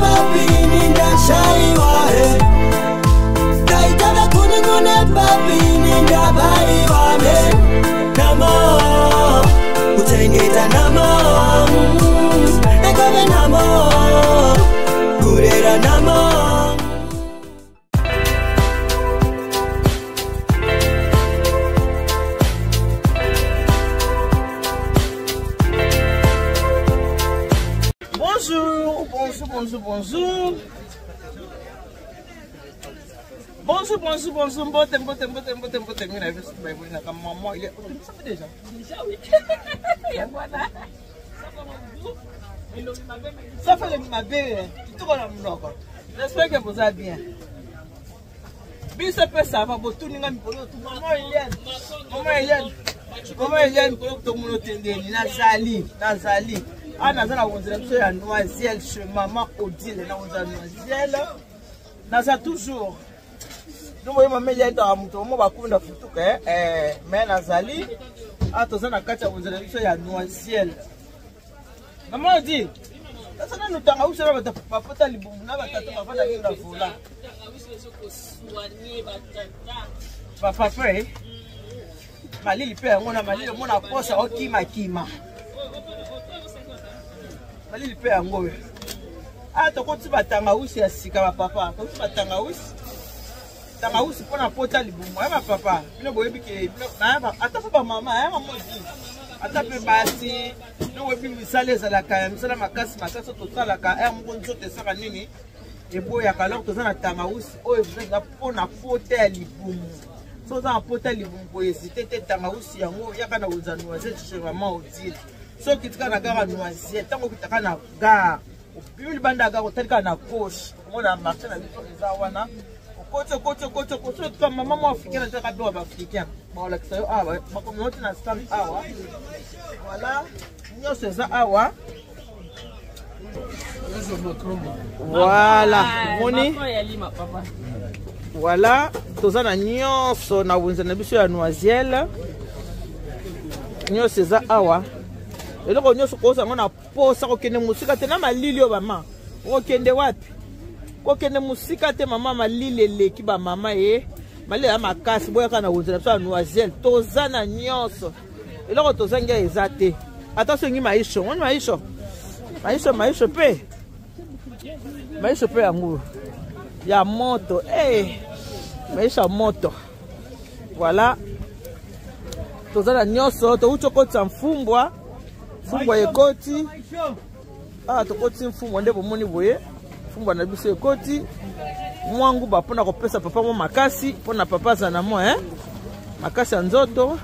papi ninda shaiwa kaitaka kuningune papi ninda baiwa namo utengeta namo ekobe namo kurera namo. Bonjour. Mbote. Mina vu ce que na comme maman, il est. Ça fait déjà. Déjà oui. Et voilà. Ça fait ma belle. Tout comme la mnoko. J'espère que vous allez bien. Bien ça peut ça va tout ninga mi polo tout maman Eliane. Maman Eliane polo tout monde tendeni nazali. Nazala wonzela biso ya Noisiel chez maman Odile na wonzela Noisiel. Naza toujours. Nous voyons maman Eliane dans muto mo bakunda futuka mais nazali atozana kati ya wonzela biso ya Noisiel. Maman Odile. Sasa nous tanga usela batapota libumbu na batata bavanda nginda vola. Papa frère. Malili pe ngona malili mona posa okima. Malili pe yango. Tokoti batanga usi ya sika ba papa. Tokoti batanga usi. Tanga usi pona pota libumbu ya ba papa. Bino boyebi ke na ba ata pa mama ya mama di. Ata pe basi. No webi misale ezalaka misala makasi totalaka mbonzo tesaka nini. Ebo ya kalok tozana tanga usi oyo ezanga pona pota ya libumbu. Soza pota libumbu hésiter te tanga usi yango yaka na uza Noisiel chez maman Odile. So kitika na gara Noisiel tango kitaka na gara bibili banda gara otalika na gauche mona marché na biso eza wana kocho to mama mo africaine na taka biwa ba africain ba la kisayo awa ba communauté na stand awa voilà nyoso eza awa voilà moni voilà tozana nyonso na wunza na biso ya Noisiel nyonso eza awa eloko nyonso koza ngona posa kokende musika te na malili o mama okende wapi kokende musika te mama malili eleki ba mama malili ya makasi boyaka na wunza na biso ya Noisiel tozana nyonso eloko tozangia eza te attention ngi maisho ngoni maisho pe yango ya moto maisha moto voilà tozana nyonso toucho kota mfumbwa ekoti tokoti mfumbwa nde bomoni boye mfumbwa na biso ekoti mwangu bapona kopesa papa mo makasi pona papa zana mo makasi ya nzoto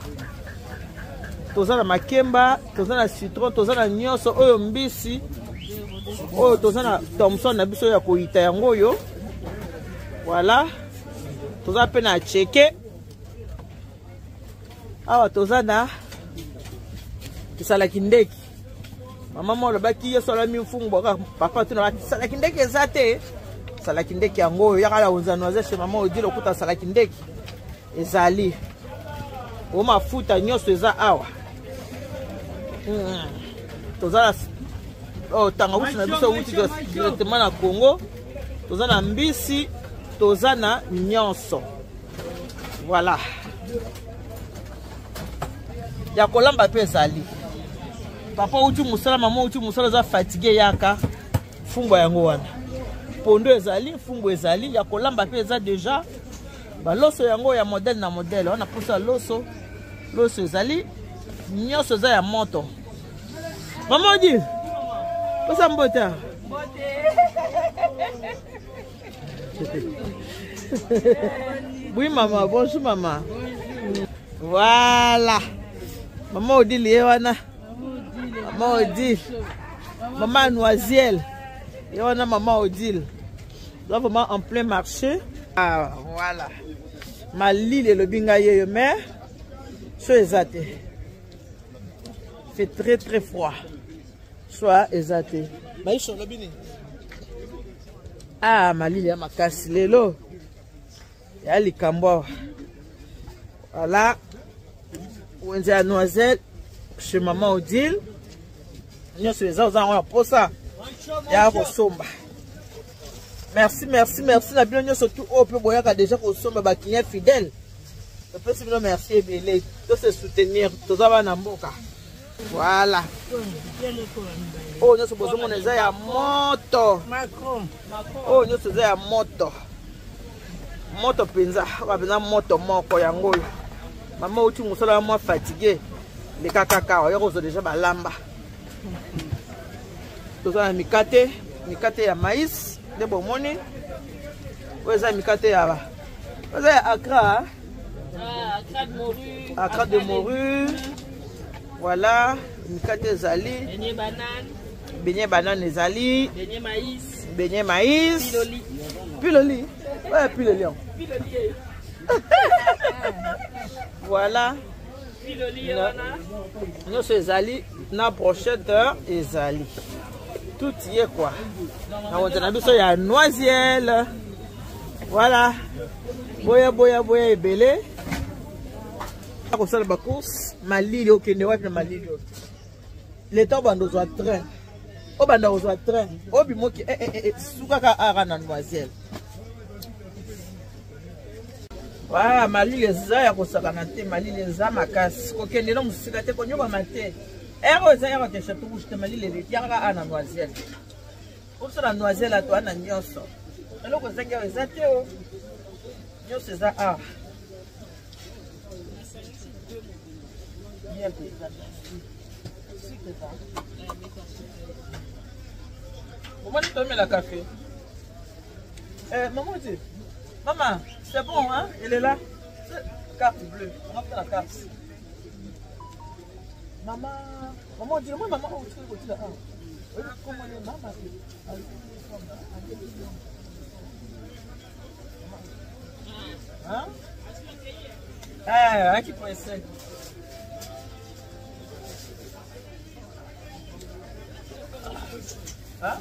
tozana makemba tozana citron tozana nyonso oyo mbisi oyo tozana Thomson na biso ya koita yango oyo voilà toza pe na cheke awa tozana kisalaki ndeki mama mo lobaki yeso alami mfumbwa papa tuna kisalaki ndeki eza te salaki ndeki yango oyo yaka la wonza Noisiel chez maman Odile okuta salaki ndeki ezali o mafuta nyonso eza awa tozana tanga usi na biso uti directement na Congo tozana mbisi tozana nyonso voilà ya kolamba pe ezali papa uti musala mama uti musala za fatigué yaka fumbwa yango wana pondo ezali fumbwa ezali ya kolamba pe eza déjà baloso yango ya modèle na modèle wana posa loso ezali nyonso eza ya moto mama Odile posa mbota oui maman bonjour maman voilà maman Odile yewana maman Odile maman Noisiel yewana maman Odile là vraiment en plein marché voilà malili le binga yeyo mais so ezate fait très froid soit ezate maisha lobini malili ya makasi lelo ya likambo voilà wenze ya Noisiel chez maman Odile nyonso eza ozanga na posa ya kosomba Merci na bino nyonso tout au peu boyaka déjà kosomba ba client fidèle. Merci bino merci ebele. To se soutenir toza bana mboka. Voilà. Oh nyonso bozomona eza ya moto. Oh nyonso eza ya moto. Moto penza, ba moto moko yango. Mama uti musala mo fatigué. Les kaka oyo kozo déjà balamba. Toza na mikate ya maïs. De bon money. Où est-ce mikate ya ba? Où est Accra? Accra de morue. Accra de morue. Voilà, mikate zali. Beignet banane zali. Beignet maïs. Piloli. Ouais, piloli. Voilà. Piloli nous c'est zali na brochette ezali. Tout y est quoi. On a vu ça, il y a noiselle. Voilà. Boya ebele. Comme ça, la course. Malili, ok, ne va pas malili. L'état bando soit train. Au bando soit train. Au bimoki, soukaka arana noiselle. Voilà, malili za ya kosakanate, malili za makasi. Ok, ne non musikate konyo ba mate. Ero te chateau bouche te malili le tiara ana noiselle. Pour ça la noiselle à toi na nyonso. Alors que ça qui est o. Nyonso c'est ça ah. Bien que ça. Comment tu mets la café? Maman dit. Maman, c'est bon hein? Elle est là. Carte bleue. On va faire la carte. Maman dit, moi maman, où tu es là? Comment est maman? Hein? Aqui pode ser. Hein?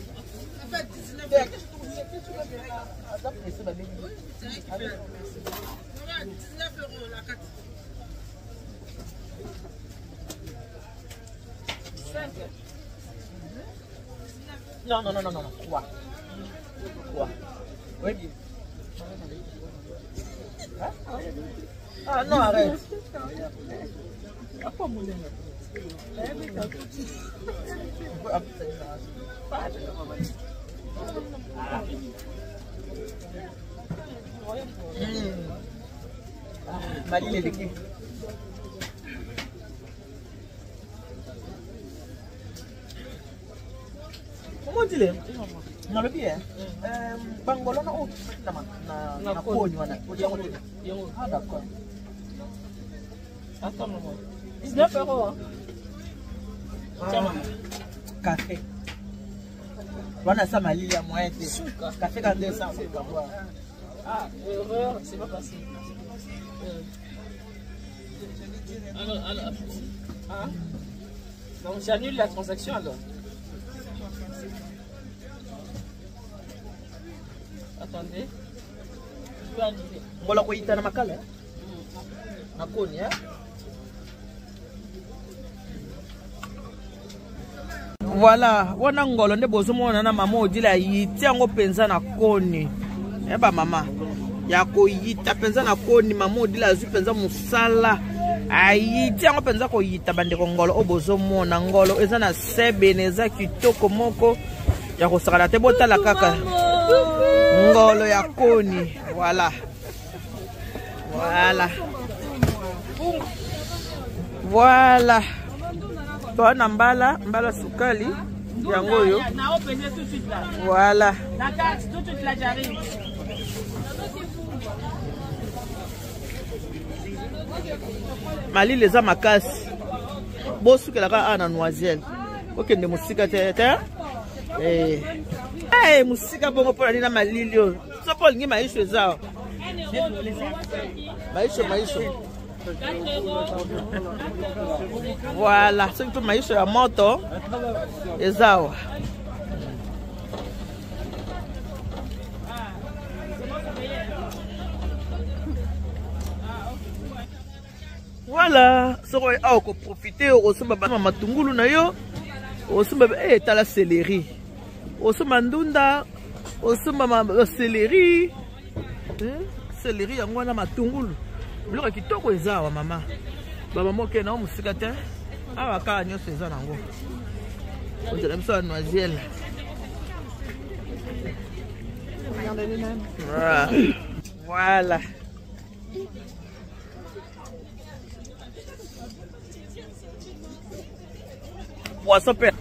Non. 3. Oui. Hein? Ah non, arrête. Malili leki. Comment dire? Non le bien. Bangolo na o na koni wana. Ah d'accord. Attends maman. 19 €. Café. Voilà ça malili à moyen de café quand 200 c'est pas boire. Ah, erreur, c'est pas passé. Alors, hein? Donc j'annule la transaction alors. Attendez. Je vais annuler. Voilà quoi il t'a na makala. Na koni hein? Voilà, wana ngolo nde bozomona na mama odila yiti yango penza na koni. Eba mama ya koyita penza na koni mama odila azu penza musala. Ayiti yango penza koyita bandeko ngolo obozomona ngolo eza na sebe neza kitoko moko ya kosakala te botala kaka. Ngolo ya koni, voilà. Voilà. Toi na mbala sukali yango yo. Na opérer tout de suite là. Voilà. La carte tout de suite là j'arrive. Mali les makasi. Bosukela ka ana noiselle. Okende musika te. Musika bongo pona nina malili yo. So Paul ngi maisho zao. Maisho. Voilà, c'est tout maïs sur la moto. Et ça. Voilà, ça va être profiter au sommet de matungulu na yo. Au sommet de la céleri. Au sommet d'unda osomba ma céleri. Céleri yango na matungulu. Biloko kitoko eza wa mama. Ba mama ke na musika te. Awa ka nyonso eza nango. On dirait même ça noiselle. Regardez même. Voilà. Poisson père.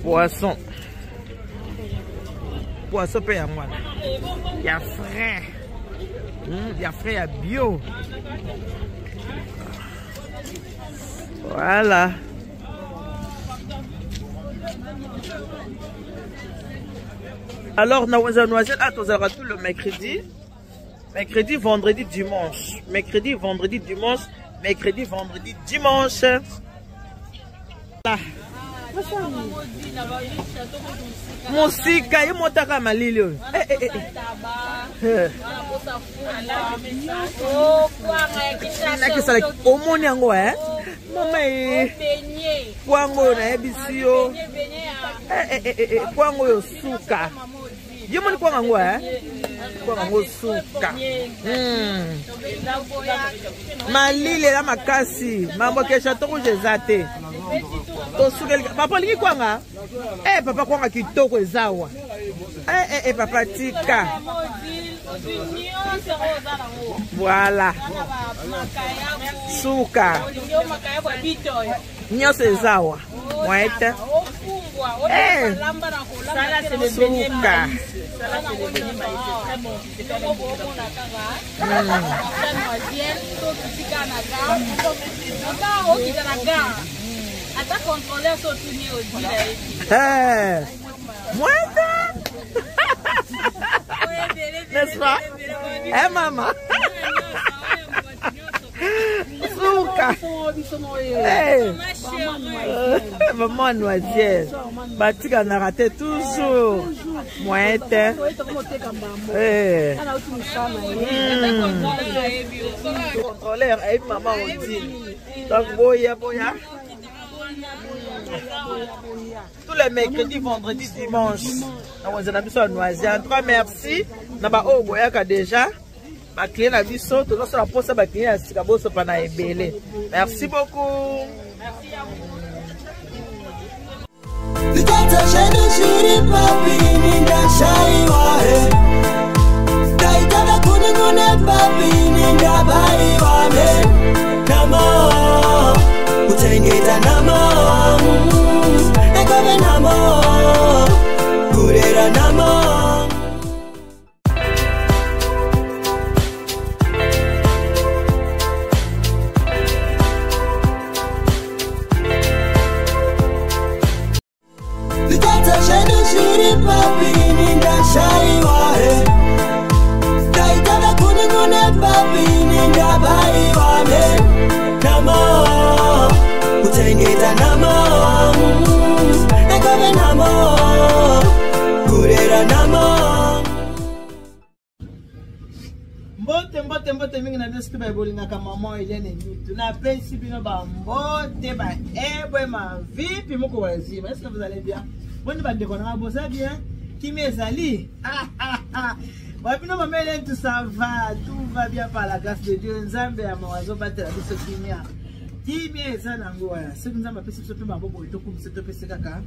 Poisson. Poisson père moi. Il y a frais. Il y a frais à bio. Voilà. Alors, nous avons noisette à tous le mercredi. Mercredi, vendredi, dimanche. Mercredi, vendredi, dimanche. Mercredi, vendredi, dimanche. Là. Musika, il monta malili. Omoni yango mama kwango na ebisi yo kwango yo suka yemoni kwango kwango suka malili la makasi mambo kesha to kujezate to sukeli papa lingi kwanga papa kwanga kitoko ezawa papa tika voilà suka nyose ezawa mwaita suka mwaita n'est-ce pas? Maman. Suka. Maman noisière. Batika n'a raté toujours. Moite. Contrôleur et maman aussi. Donc boya. Tous les mercredis, vendredis, dimanche. Nous avons noisette. En tout cas, merci. Nous avons déjà. Ma cliente a vu ça. Tout le monde a posé ma cliente à Sikabo Sopana et Belé. Merci beaucoup. Merci à vous. Utengeta namo, ekobe namo, kurera namo. Likata shenu shiri papi ninda shai wahe. Daitana kuningune papi ninda bari wame. Namo. Utengeta namo, ekobe namo, kurera namo. Mbote mingi na biso ba bolinga ka mama Helene Mitu. Na pesi bino ba mbote ba ebwe ma vipi moko wazima. Est-ce que vous allez bien? Bonne bande de connards, vous allez bien? Qui m'ezali? Wa bino mama Helene tout ça va bien par la grâce de Dieu. Nzambe ya mawazo batela biso kimia. Kimi eza nango waya soki nzambe apesi biso mpe maboko etokumisa topesi kaka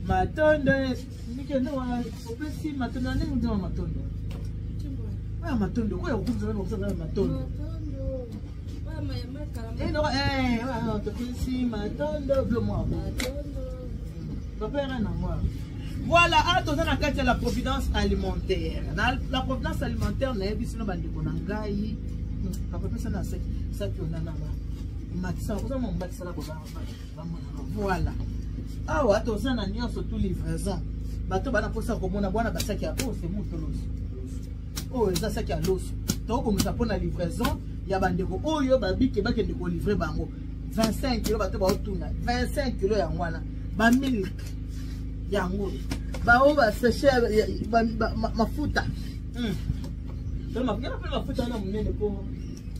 matondo mikende wa opesi matondo na ndenge nzama matondo waya matondo koya kokumisa nani kokumisa nani matondo topesi matondo blo mwa topera nango voilà a toza na kati ya la providence alimentaire la providence alimentaire nayebi sino bandeko na ngai kapapesa na saki onanaba voilà. Ah ouais, tu as un surtout livraison. Bateau bana posa komona bwana basaki ya c'est mutolos. Oh, ça saki ya loso. To ko mutapona livraison ya bandeko oyo babike bakende ko livrer bango. 25 kg bateau ba otuna. 25 kg ya ngwana. Ba milk. Yango. Ba o ba séché mafuta. Donc mafuta na munene ko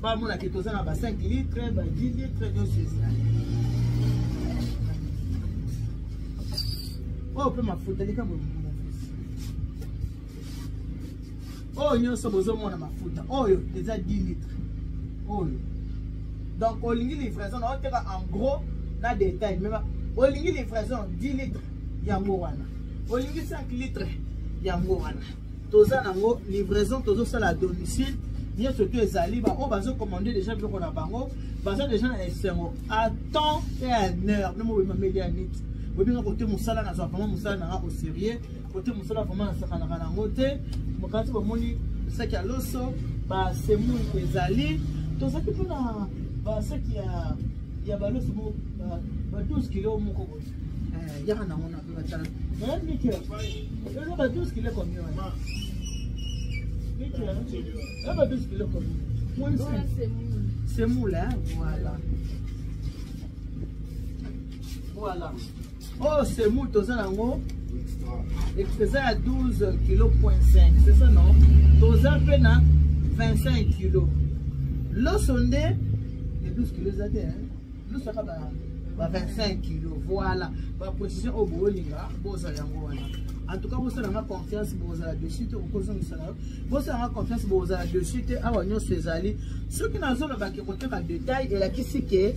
ba mona ke tozana ba 5 litres, ba 10 litres de ça. Oh, peut mafuta lika mo. Oh, nous sommes besoin de mafuta. Oh, déjà 10 litres. Oh. Donc, au ligne livraison, on a en gros, na détail. Mais au ligne livraison, 10 litres, yangowana. Au ligne 5 litres, yangowana. Toza nango livraison, tozo ça à domicile. Bien surtout les alibas, on va se commander déjà vu qu'on a bango. Baza déjà na SMO. À temps et à heure. Nous m'avons mis à nit. Vous bien côté musala na vraiment musala na au sérieux. Côté musala vraiment na sakana na ngote. Mokati ba moni saki ya loso, ba semu ezali. Toza ki pona ba saki ya ba loso mo ba 12 kg moko ko. Yaka na ngona ba tala. Mais Mickey, on a 12 kg combien? On a 12 kg combien? C'est moule, hein? Voilà. Voilà. Oh, c'est moule, tout ça, là-haut. Extra à 12 kg.5. C'est ça, non? Tout ça, peine à 25 kg. L'eau sondée, les 12 kg, ça hein? L'eau, ça va 25 kg. Voilà. La position au Bolinga, en tout cas, vous avez confiance pour vous dessus. Vous avez confiance pour vous dessus. Ceux qui n'ont pas de détail, et là, qui c'est que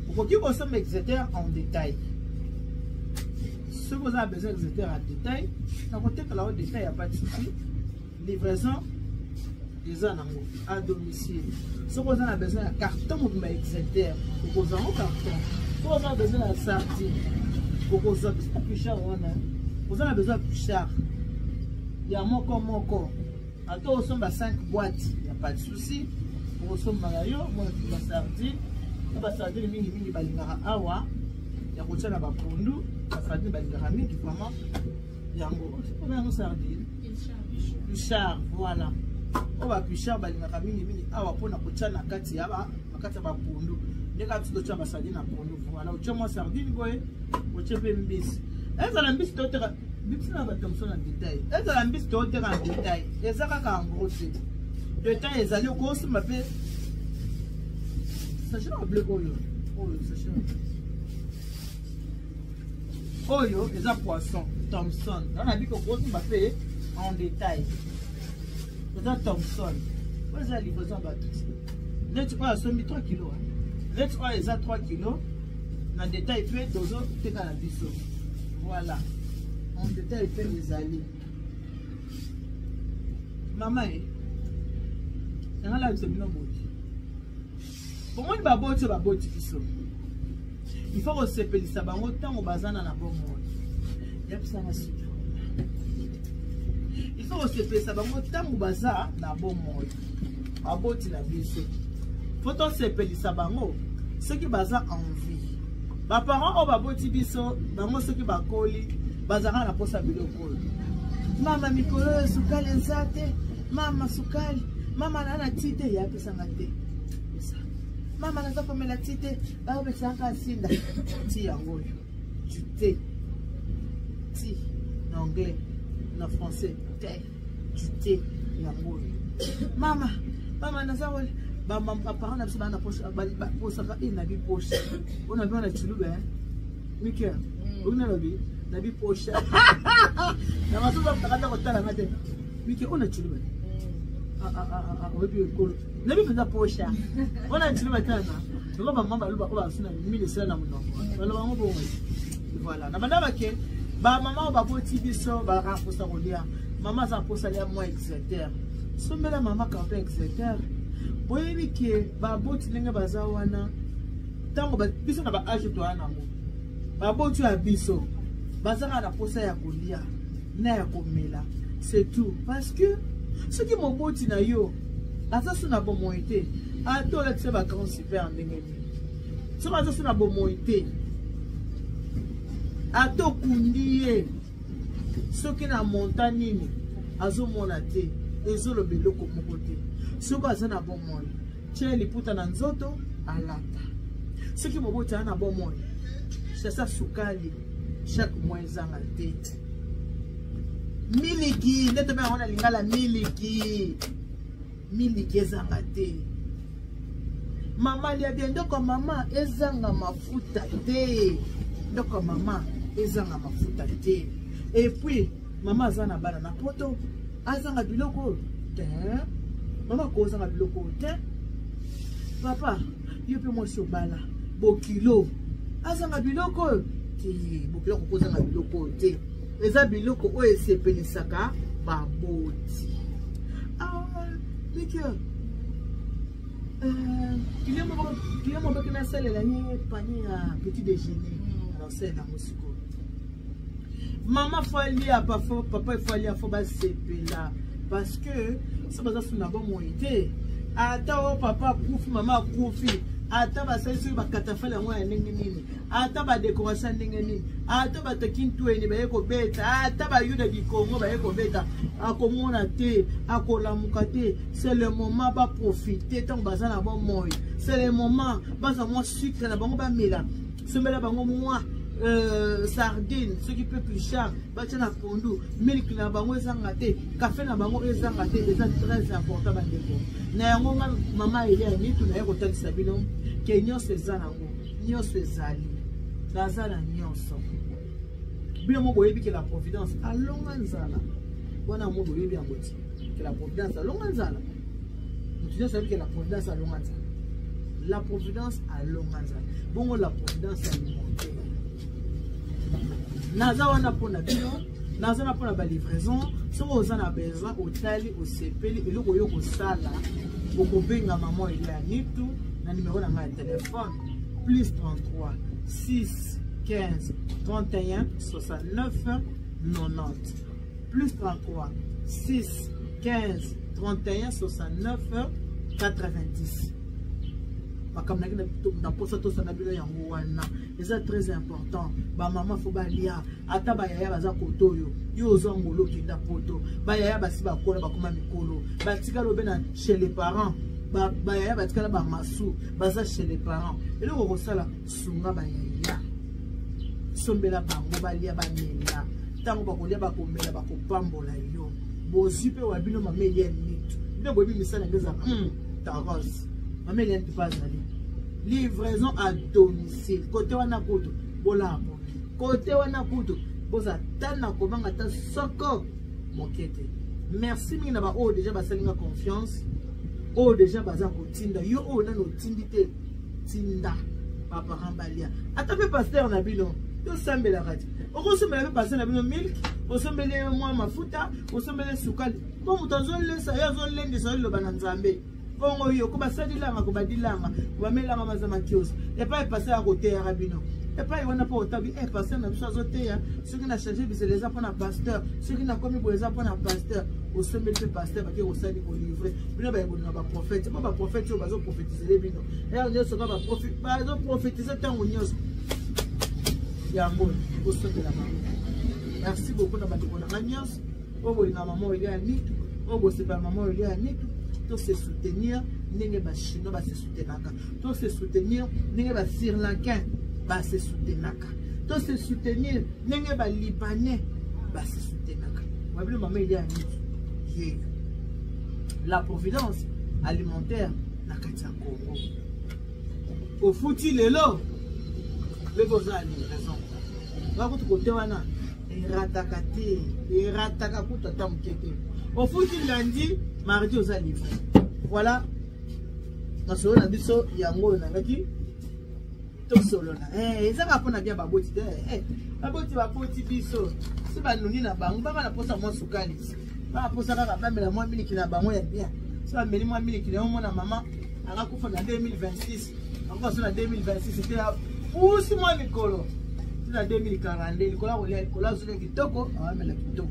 vous consommez Exeter en détail. Si vous avez besoin d'Exeter en détail, dans côté que là, détail, il n'y a pas de souci. Livraison, les ans à domicile. Si vous avez besoin d'un carton, vous mettez Exeter. Vous avez un carton. Si vous avez besoin d'un sardine, vous avez plus cher. Vous avez besoin de plus cher. Il y a moko. À toi, on a 5 boîtes. Il n'y a pas de souci. Vous avez magayo, moi, la sardine. La sardine, mini balingara awa. Il y a routier là-bas pour nous. La sardine, balingara mini, vraiment. Il y a un sardine. Plus cher, voilà. On va plus cher, balingara mini, awa pour la routier na kati yaba. Na kati yaba pour nous. Les gars, tu as sardine pour nous. Voilà. Tu as ma sardine, vous avez une bis. Est-ce que l'ambis est en détail? Est-ce que l'ambis est en détail? Est-ce en gros détail est allé au cours de ma paix. Sachez le bleu oyo. Oyo, c'est un poisson. Thompson. On a dit qu'au cours de ma paix en détail. C'est un Thompson. Vous avez la livraison bateau. Let's oil a 3 kg. Let's oil est à 3 kg. Dans le détail, il fait 2 autres, c'est à la biseau. Voilà. En détail, il fait les allées. Maman, c'est un là où c'est bien beau. Pour moi, il va beau, c'est beau. Il faut que c'est ça va autant au bazar dans la bonne monde. Il y a ça aussi. Il faut que c'est ça va autant au bazar dans la bonne monde. À beau, tu l'as vu. Faut que c'est ça va ce qui bazar en vie. Mes parents ont baboti biso, bango soki bakoli, bazara na posa biloko. Mama mikolo sukali nzate, mama sukali, mama nana tite ya pesa ngate. Mama naza komela tite, ba pesa nkasinda. Ti yango. Tu te. Ti en anglais, en français, te. Tu te yango. Mama naza wole Papa, on a besoin d'un poche, on a vu poche. On a vu un chulou, hein? Mickey, on a vu poche. La maison va me rendre la matin. Mickey, on a chulou. On a vu la poche. On a chulou matin. On va voilà. Maman va porter biso, va renforcer au dia. Maman va poser les moins Exeter. Somme la maman quand Exeter. Boyebi ke baboti ndenge baza wana tango biso na ba age to ana mo baboti ya biso bazaka na posa ya kolia na ya komela c'est tout parce que ce qui moboti na yo asasu na bomoité ato la tse vacances super ndenge ni so asasu na bomoité ato kundiye soki na montagne ni azomona te ezolo beloko moko te. Ce qui est un bon moyen, c'est les putas dans zoto à l'ata. Ce qui est un bon moyen, c'est ça soukali chaque mois en tête. Miliki, net me on a lingala miliki ezanga te. Maman lia bien ndoko maman ezanga mafuta te. Ndoko maman ezanga mafuta te. Et puis maman zana bana na poto. azanga biloko te mama kozanga biloko te papa yo pe mwasi obala bokilo azanga biloko te bokilo kozanga biloko te eza biloko oyo esepelisaka baboti Mike client mobaki nasalela ye panier ya petit déjeuner alors c'est na mosiko maman faut aller à papa il faut aller à faut basepela parce que ça baza suna bon moite ata papa kufi mama kufi ata basalisi bakatafale yango ya ndenge nini ata badekoration ndenge nini ata batakintueni baye kobeta ata bayuda bikongo baye kobeta akomona te akolamuka te c'est le moment baprofiter ntango baza na bon moi c'est le moment baza mwa sucre na bango bamela sombela bango mwa sardine ce qui peut plus cher batia na pondu milk na bango ezanga te café na bango ezanga te eza très important bandeko na yango nga mama elia nitu na ye kotalisa bino ke nyonso eza nango nyonso ezali naza na nyonso bino mo boyebi ke la providence alonga nzala wana mo boyebi yango ti ke la providence alonga nzala motu nyonso ayebi ke la providence alonga nzala la providence alonga nzala bongo la providence alimentaire naza wana mpona bino naza na mpona balivraison soki oza na besoin otali osepeli eloko oyo kosala okobenga mama ele ya nitu na numero na ngai ya telefone plus 33 6 15 31 69 90 plus 33 6 15 31 69 90 makamna na posa to sana bilo yango wana eza très important ba mama fo balia ata ba yaya baza kotoyo yo ozo ngolo kinda poto ba yaya basi bakola bakoma mikolo batika lobe na chez les parents ba yaya batika ba masu baza chez les parents eloko kosala sunga ba yaya sombela bango balia banela tango bakolia bakomela bakopambola yo bozipe wa bino mameli ya nitu bino bobi misala ngeza taros mameli ya ntipazali livraison à domicile côté wana kutu bolabo côté wana kutu boza tana kobanga ta soko mokete merci mingi na ba o déjà basalinga confiance o déjà baza kotinda yo o na no tindite tinda papa rambalia ata pe pasteur na bino yo sambela kati okosomela pe pasteur na bino milk osomele mwa mafuta osomele sukali ko mutanzo lesa yo zo lendisa lo bana nzambe bongo yo ko basadilanga ko badilanga bamelanga mazama kios et pas passer à côté ya rabino et pas wana po tabi passer na biso azoteya ce qui na changer biso za pona pasteur ce qui na komi boza pona pasteur au sommet de pasteur ba ki osali ko livrer bino ba yebona ba prophète ba prophète yo bazo prophétiser bino et on so ba prophète bazo prophétiser tango nyos ya ngo au sommet de la maman. Merci beaucoup na batiko na nyos obo ina maman ile ya nitu obo se ba maman ile ya nitu to se soutenir ndenge ba chinois ba se soutenaka to se soutenir ndenge ba sri lankain ba se soutenaka to se soutenir ndenge ba libanais ba se soutenaka wabili mama ile ya nitu la providence alimentaire na kati ya Congo au fouti lelo le boza livraison bakutu kote wana erataka te erataka kuta tamkete au fouti lundi mardi aux livré. Voilà. Na solo na biso yango na ngaki to solo na ezaka pona bia baboti te baboti bapoti biso si ba nuni na bango ba na posa mo sukali ba posa ka bamela mo miliki na bango ya bien so ameli mo miliki na mo na mama anga kufa na 2026 encore sur la 2026 c'était pousse mo mikolo na 2040 likola ko likola zule kitoko amela kitoko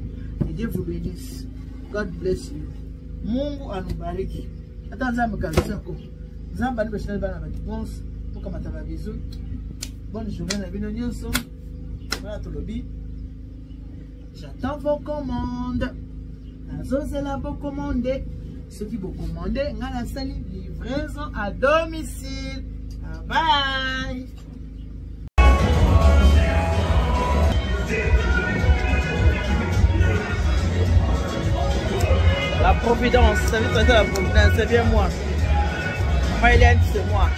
et Dieu vous bénisse. God bless you. Mungu anubariki. Hata nzambe kabisa ko. Nzambe anibashana bana ba réponse pour kamata ba bisous. Bonne journée na bino nyonso. Voilà to lobby. J'attends vos commandes. Nazozela vos commandes. Ceux qui vous commandez, ngala sali livraison à domicile. Bye. La providence, ça veut dire la providence, c'est bien moi. Maman Hélène, c'est moi.